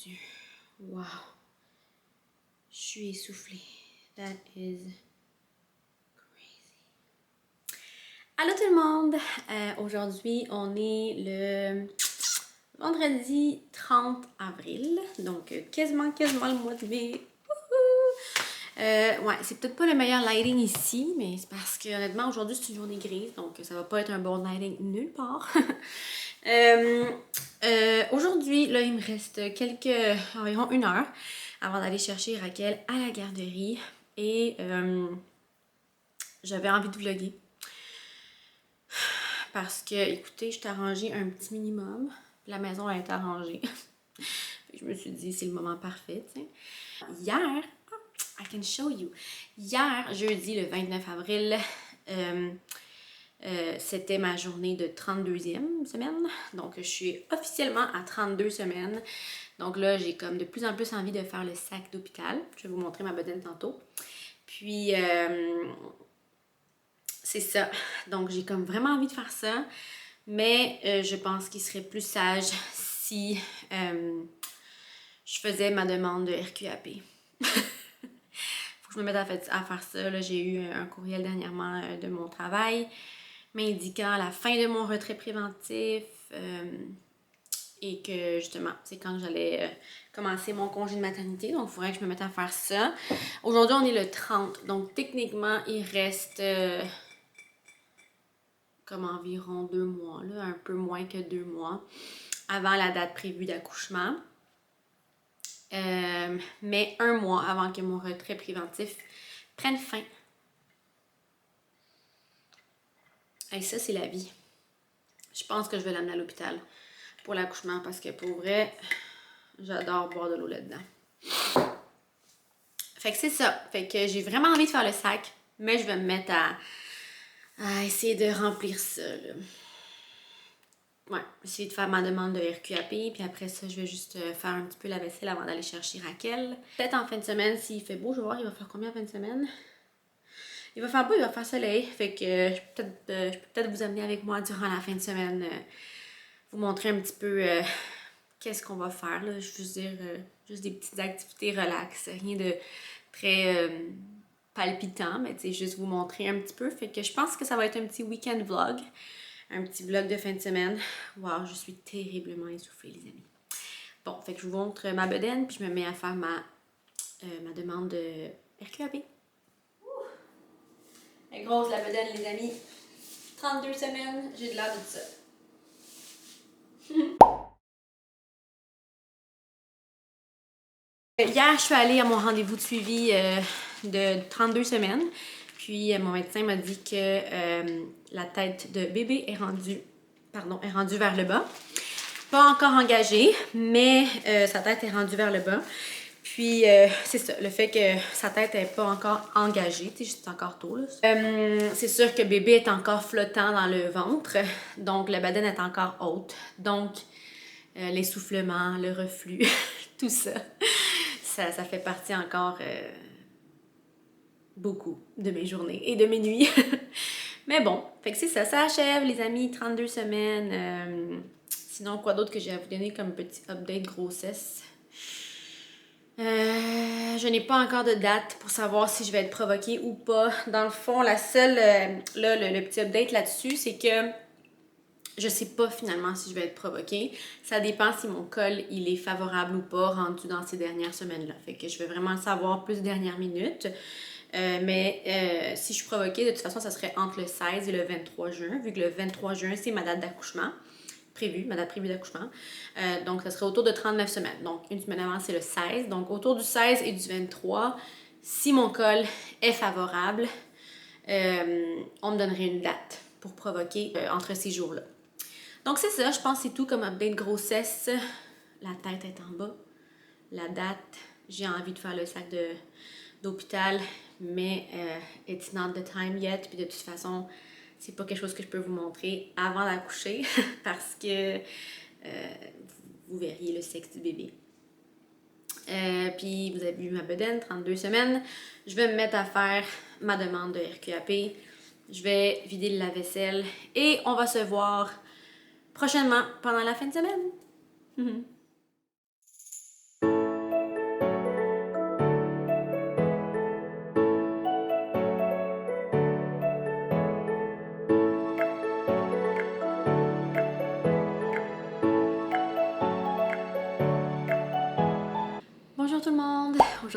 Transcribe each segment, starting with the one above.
Dieu. Wow. Je suis essoufflée. That is crazy. Allô tout le monde! Aujourd'hui, on est le vendredi 30 avril. Donc, quasiment le mois de mai. Ouais, c'est peut-être pas le meilleur lighting ici, mais c'est parce que honnêtement, aujourd'hui, c'est une journée grise. Donc, ça va pas être un bon lighting nulle part. Aujourd'hui, là, il me reste environ 1 heure avant d'aller chercher Raquel à la garderie. Et j'avais envie de vlogger. Parce que, écoutez, je t'ai arrangé un petit minimum. La maison a été arrangée. Je me suis dit, c'est le moment parfait, tu sais. Hier, I can show you. Hier, jeudi, le 29 avril, c'était ma journée de 32e semaine. Donc, je suis officiellement à 32 semaines. Donc là, j'ai comme de plus en plus envie de faire le sac d'hôpital. Je vais vous montrer ma bedaine tantôt. Puis, c'est ça. Donc, j'ai comme vraiment envie de faire ça. Mais je pense qu'il serait plus sage si je faisais ma demande de RQAP. Faut que je me mette à faire ça. Là, j'ai eu un courriel dernièrement de mon travail m'indiquant la fin de mon retrait préventif et que justement, c'est quand j'allais commencer mon congé de maternité. Donc, il faudrait que je me mette à faire ça. Aujourd'hui, on est le 30. Donc, techniquement, il reste comme environ 2 mois, là, un peu moins que 2 mois avant la date prévue d'accouchement. Mais 1 mois avant que mon retrait préventif prenne fin. Et ça, c'est la vie. Je pense que je vais l'amener à l'hôpital pour l'accouchement parce que pour vrai, j'adore boire de l'eau là-dedans. Fait que c'est ça. Fait que j'ai vraiment envie de faire le sac, mais je vais me mettre à essayer de remplir ça, là. Ouais, essayer de faire ma demande de RQAP, puis après ça, je vais juste faire un petit peu la vaisselle avant d'aller chercher Raquel. Peut-être en fin de semaine, s'il fait beau, je vais voir, il va faire combien en fin de semaine? Il va faire beau, il va faire soleil, fait que je peux peut-être vous amener avec moi durant la fin de semaine, vous montrer un petit peu qu'est-ce qu'on va faire, là. Je veux dire, juste des petites activités relax, rien de très palpitant, mais tu sais, juste vous montrer un petit peu. Fait que je pense que ça va être un petit week-end vlog, un petit vlog de fin de semaine. Wow, je suis terriblement essoufflée, les amis. Bon, fait que je vous montre ma bedaine, puis je me mets à faire ma demande de RQAP. Elle est grosse, la bedaine, les amis. 32 semaines, j'ai de l'air de ça. Hier, je suis allée à mon rendez-vous de suivi de 32 semaines. Puis, mon médecin m'a dit que la tête de bébé est rendue vers le bas. Pas encore engagée, mais sa tête est rendue vers le bas. Puis, c'est ça, le fait que sa tête n'est pas encore engagée, tu sais, c'est encore tôt, là. C'est sûr que bébé est encore flottant dans le ventre, donc la bedaine est encore haute. Donc, l'essoufflement, le reflux, tout ça, ça fait partie encore beaucoup de mes journées et de mes nuits. Mais bon, fait que c'est ça, ça achève les amis, 32 semaines. Sinon, quoi d'autre que j'ai à vous donner comme petit update grossesse? Je n'ai pas encore de date pour savoir si je vais être provoquée ou pas. Dans le fond, la seule, le petit update là-dessus, c'est que je sais pas finalement si je vais être provoquée. Ça dépend si mon col, il est favorable ou pas rendu dans ces dernières semaines-là. Fait que je vais vraiment le savoir plus dernière minute. Mais si je suis provoquée, de toute façon, ça serait entre le 16 et le 23 juin, vu que le 23 juin, c'est ma date d'accouchement. Ma date prévue d'accouchement. Donc, ça serait autour de 39 semaines. Donc, une semaine avant, c'est le 16. Donc, autour du 16 et du 23, si mon col est favorable, on me donnerait une date pour provoquer entre ces jours-là. Donc, c'est ça. Je pense que c'est tout comme update grossesse. La tête est en bas. La date, j'ai envie de faire le sac d'hôpital, mais it's not the time yet. Puis de toute façon, c'est pas quelque chose que je peux vous montrer avant d'accoucher parce que vous verriez le sexe du bébé. Puis vous avez vu ma bedaine, 32 semaines. Je vais me mettre à faire ma demande de RQAP. Je vais vider le lave-vaisselle et on va se voir prochainement pendant la fin de semaine.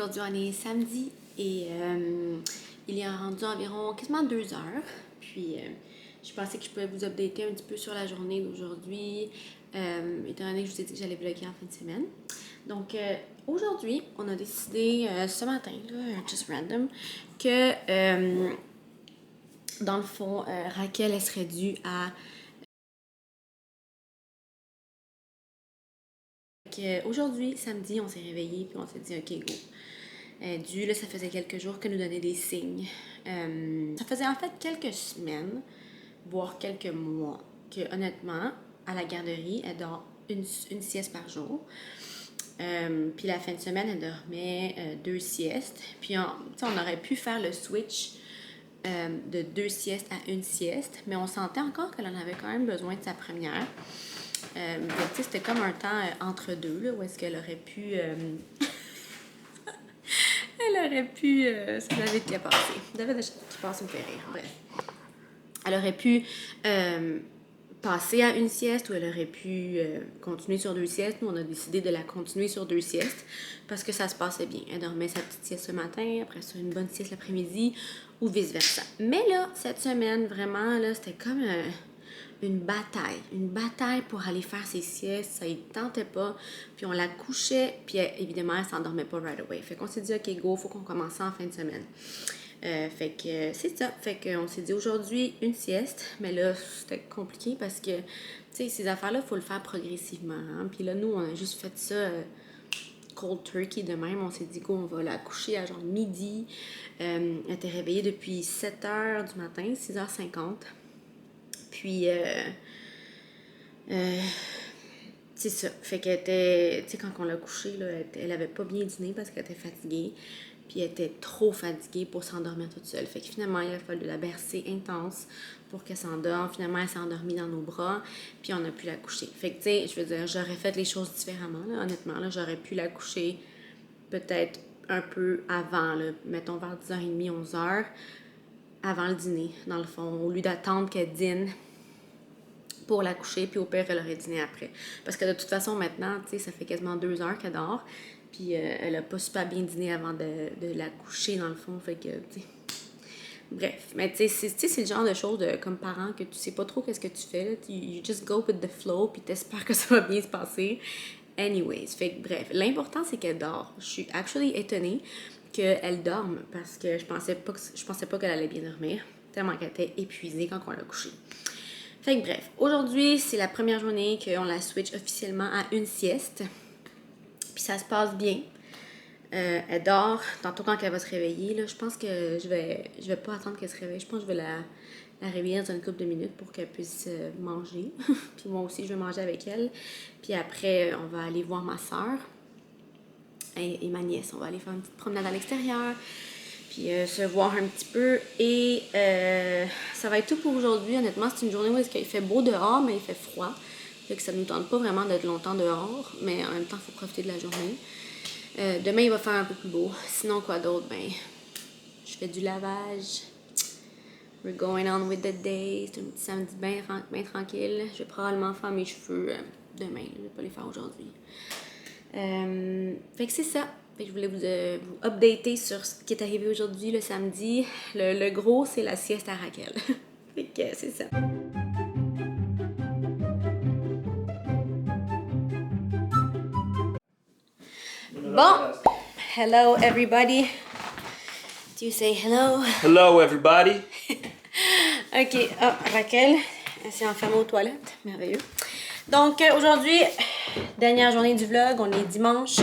Aujourd'hui, on est samedi et il est rendu environ quasiment 2 heures. Puis, je pensais que je pouvais vous updater un petit peu sur la journée d'aujourd'hui, étant donné que je vous ai dit que j'allais vlogger en fin de semaine. Donc, aujourd'hui, on a décidé ce matin, là, just random, que dans le fond, Raquel, elle serait due à. Aujourd'hui, samedi, on s'est réveillé puis on s'est dit, OK, go. Là, ça faisait quelques jours qu'elle nous donnait des signes. Ça faisait en fait quelques semaines, voire quelques mois, que honnêtement, à la garderie, elle dort une sieste par jour. Puis la fin de semaine, elle dormait 2 siestes. Puis on aurait pu faire le switch de 2 siestes à 1 sieste, mais on sentait encore qu'elle en avait quand même besoin de sa première. C'était comme un temps entre deux, là, où est-ce qu'elle aurait pu... elle aurait pu... ça m'avait vite passé. David qui passe me fait rire. Bref. Elle aurait pu passer à 1 sieste ou elle aurait pu continuer sur 2 siestes. Nous, on a décidé de la continuer sur 2 siestes parce que ça se passait bien. Elle dormait sa petite sieste ce matin, après ça, une bonne sieste l'après-midi ou vice-versa. Mais là, cette semaine, vraiment, là, c'était comme... une bataille pour aller faire ses siestes, ça y tentait pas, puis on la couchait, puis évidemment, elle s'endormait pas right away. Fait qu'on s'est dit, OK, go, faut qu'on commence ça en fin de semaine. Fait que c'est ça, fait qu'on s'est dit aujourd'hui une sieste, mais là, c'était compliqué parce que, tu sais, ces affaires-là, il faut le faire progressivement, hein? Puis là, nous, on a juste fait ça cold turkey de même, on s'est dit qu'on va la coucher à genre midi. Elle était réveillée depuis 7h du matin, 6h50. Puis, c'est ça. Fait qu'elle était, tu sais, quand on l'a couchée, là, elle avait pas bien dîné parce qu'elle était fatiguée. Puis elle était trop fatiguée pour s'endormir toute seule. Fait que finalement, il a fallu la bercer intense pour qu'elle s'endorme. Finalement, elle s'est endormie dans nos bras. Puis on a pu la coucher. Fait que, tu sais, je veux dire, j'aurais fait les choses différemment, là, honnêtement. Là, j'aurais pu la coucher peut-être un peu avant, là, mettons vers 10h30, 11h, avant le dîner, dans le fond. Au lieu d'attendre qu'elle dîne pour la coucher, puis au pire, elle aurait dîné après. Parce que de toute façon, maintenant, tu sais, ça fait quasiment 2 heures qu'elle dort, puis elle a pas super bien dîné avant de la coucher, dans le fond, fait que, tu sais... Bref, mais tu sais, c'est le genre de choses, comme parent, que tu sais pas trop qu'est-ce que tu fais, là, you just go with the flow, puis t'espères que ça va bien se passer. Anyways, fait que bref, l'important, c'est qu'elle dort. Je suis actually étonnée qu'elle dorme, parce que je pensais pas qu'elle allait bien dormir, tellement qu'elle était épuisée quand on l'a couchée. Fait que bref, aujourd'hui, c'est la première journée qu'on la switch officiellement à 1 sieste. Puis ça se passe bien. Elle dort. Tantôt quand elle va se réveiller, là, je pense que je vais pas attendre qu'elle se réveille. Je pense que je vais la réveiller dans une couple de minutes pour qu'elle puisse manger. Puis moi aussi, je vais manger avec elle. Puis après, on va aller voir ma soeur et ma nièce. On va aller faire une petite promenade à l'extérieur. Puis se voir un petit peu. Et ça va être tout pour aujourd'hui. Honnêtement, c'est une journée où il fait beau dehors, mais il fait froid. Fait que ça ne nous tente pas vraiment d'être longtemps dehors. Mais en même temps, il faut profiter de la journée. Demain, il va faire un peu plus beau. Sinon, quoi d'autre? Ben, je fais du lavage. We're going on with the day. C'est un petit samedi bien tranquille. Je vais probablement faire mes cheveux demain. Je vais pas les faire aujourd'hui. Fait que c'est ça. Fait que je voulais vous updater sur ce qui est arrivé aujourd'hui, le samedi. Le gros, c'est la sieste à Raquel. Fait que c'est ça. Bon, hello everybody. Do you say hello? Hello everybody. Ok, Raquel, elle s'est enfermée aux toilettes. Merveilleux. Donc aujourd'hui, dernière journée du vlog, on est dimanche.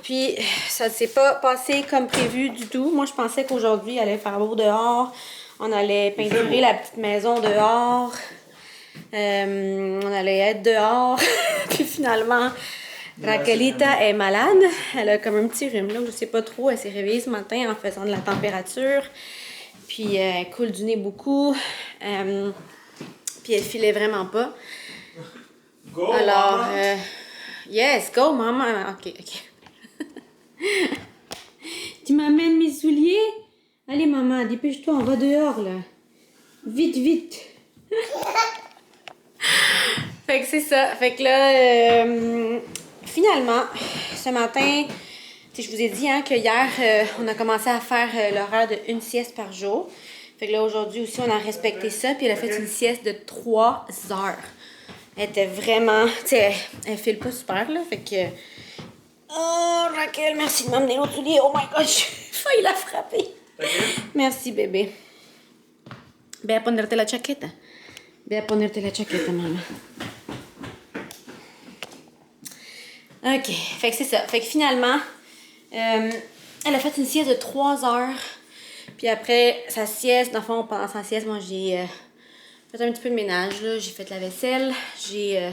Puis ça ne s'est pas passé comme prévu du tout. Moi, je pensais qu'aujourd'hui, il allait faire beau dehors. On allait peinturer la petite maison dehors. On allait être dehors. Puis finalement, Raquelita est malade. Elle a comme un petit rhume, là, je sais pas trop. Elle s'est réveillée ce matin en faisant de la température. Puis elle coule du nez beaucoup. Puis elle filait vraiment pas. Go, alors, mama. Yes, go, maman. Ok. Tu m'amènes mes souliers? Allez, maman, dépêche-toi, on va dehors, là. Vite. Fait que c'est ça. Fait que là, finalement, ce matin, sais, je vous ai dit hein, que hier, on a commencé à faire l'horaire de une sieste par jour. Fait que là, aujourd'hui aussi, on a respecté ça. Puis elle a fait une sieste de 3 heures. Elle était vraiment... Tu sais, elle file pas super, là. Fait que... Oh, Raquel, merci de m'amener l'autre lit. Oh my God, j'ai failli la frapper. Merci, bébé. Ve a ponerte la chaqueta. Ve a ponerte la chaqueta, maman. OK. Fait que c'est ça. Fait que finalement, elle a fait une sieste de 3 heures. Puis après sa sieste, dans le fond, pendant sa sieste, moi, j'ai fait un petit peu de ménage, là. J'ai fait la vaisselle. J'ai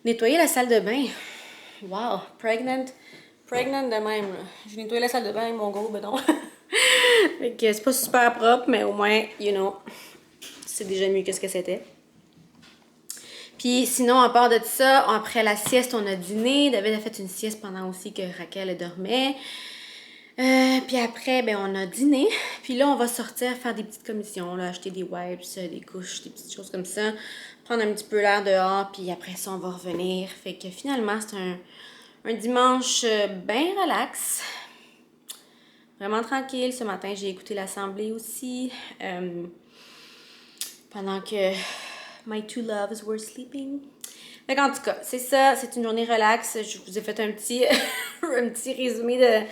nettoyé la salle de bain. Wow! Pregnant de même, là. J'ai nettoyé la salle de bain avec mon gros bedon. Fait que c'est pas super propre, mais au moins, you know, c'est déjà mieux que ce que c'était. Puis sinon, à part de ça, après la sieste, on a dîné. David a fait une sieste pendant aussi que Raquel elle dormait. Puis après, ben on a dîné. Puis là, on va sortir faire des petites commissions, là, acheter des wipes, des couches, des petites choses comme ça. Prendre un petit peu l'air dehors, puis après ça, on va revenir. Fait que finalement, c'est un dimanche bien relax. Vraiment tranquille. Ce matin, j'ai écouté l'assemblée aussi. Pendant que my two loves were sleeping. Fait qu'en tout cas, c'est ça. C'est une journée relax. Je vous ai fait un petit, un petit résumé de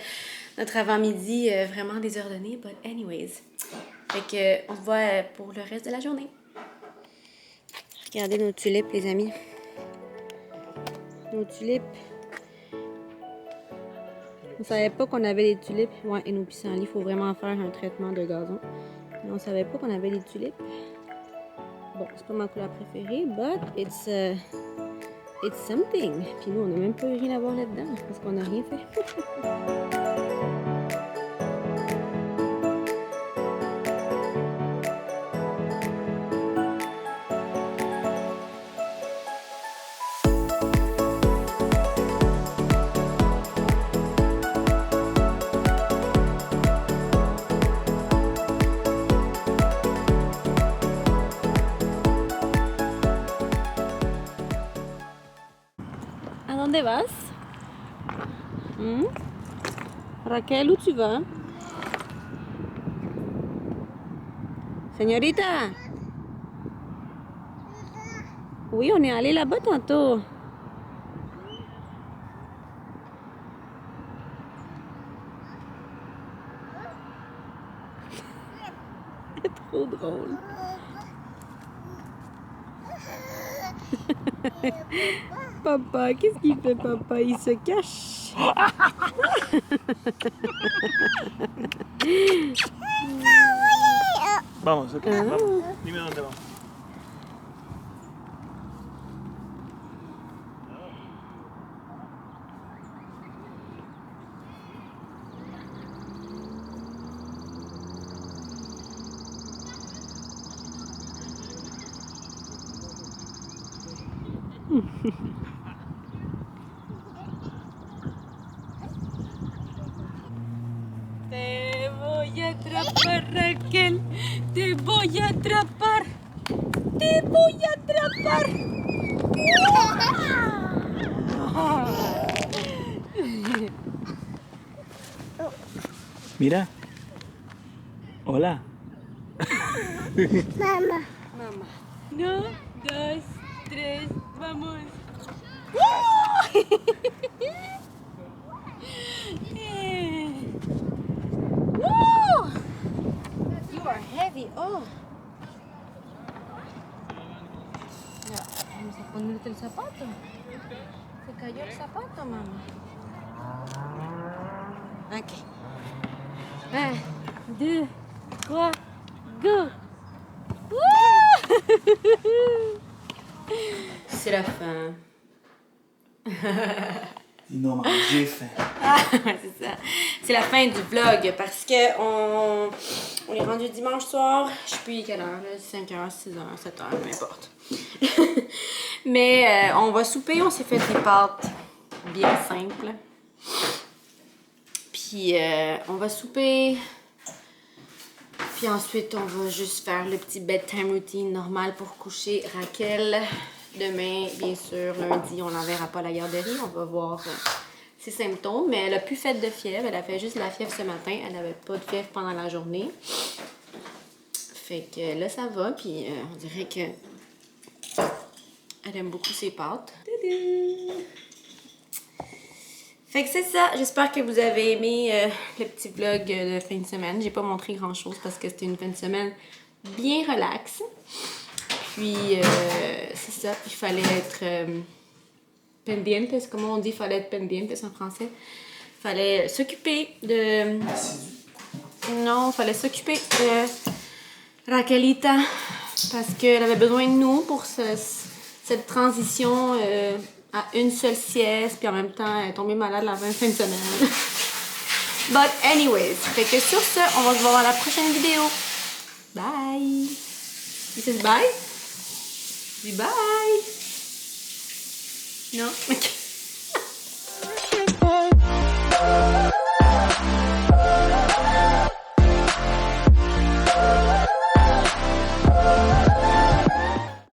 notre avant-midi vraiment désordonné. But anyways. Fait que on se voit pour le reste de la journée. Regardez nos tulipes, les amis. Nos tulipes. On savait pas qu'on avait des tulipes. Ouais, et nos pissenlits, il faut vraiment faire un traitement de gazon. Mais on savait pas qu'on avait des tulipes. Bon, c'est pas ma couleur préférée, but it's something. Puis nous, on n'a même pas eu rien à voir là-dedans parce qu'on n'a rien fait. ¿A dónde vas? Raquel, où tu vas? Señorita? Oui, on est allé là-bas tantôt. C'est trop drôle. Papa, qu'est-ce qu'il fait, papa? Il se cache. Vamos, ok. Vamos. Dime dónde vamos. Te voy a atrapar, Raquel. Te voy a atrapar. Te voy a atrapar. Mira. Hola. Mamá. No, dos, tres, vamos. Woo! You are heavy. Oh. Ya, vamos a ponerte el zapato. Se cayó el zapato, mamá. Ok. 1, 2, 3, go! C'est la fin. Non, mais j'ai faim. C'est ça. C'est la fin du vlog parce que on est rendu dimanche soir. Je sais plus quelle heure, là, 5h, 6h, 7h, peu importe. Mais on va souper, on s'est fait des pâtes bien simples. Puis on va souper. Puis ensuite, on va juste faire le petit bedtime routine normal pour coucher Raquel. Demain, bien sûr, lundi, on n'enverra pas à la garderie. On va voir ses symptômes, mais elle a plus fait de fièvre. Elle a fait juste la fièvre ce matin. Elle n'avait pas de fièvre pendant la journée. Fait que là, ça va. Puis on dirait que elle aime beaucoup ses pâtes. Tadam! Fait que c'est ça. J'espère que vous avez aimé le petit vlog de fin de semaine. J'ai pas montré grand-chose parce que c'était une fin de semaine bien relax. Puis, c'est ça. Il fallait être pendientes. Comment on dit? Il fallait être pendientes en français. Il fallait s'occuper de... Non, il fallait s'occuper de Raquelita parce qu'elle avait besoin de nous pour cette transition à une seule sieste. Puis en même temps, elle est tombée malade la fin de semaine. But anyways, fait que sur ce, on va se voir dans la prochaine vidéo. Bye! This is bye? Dis bye! Non? Ok.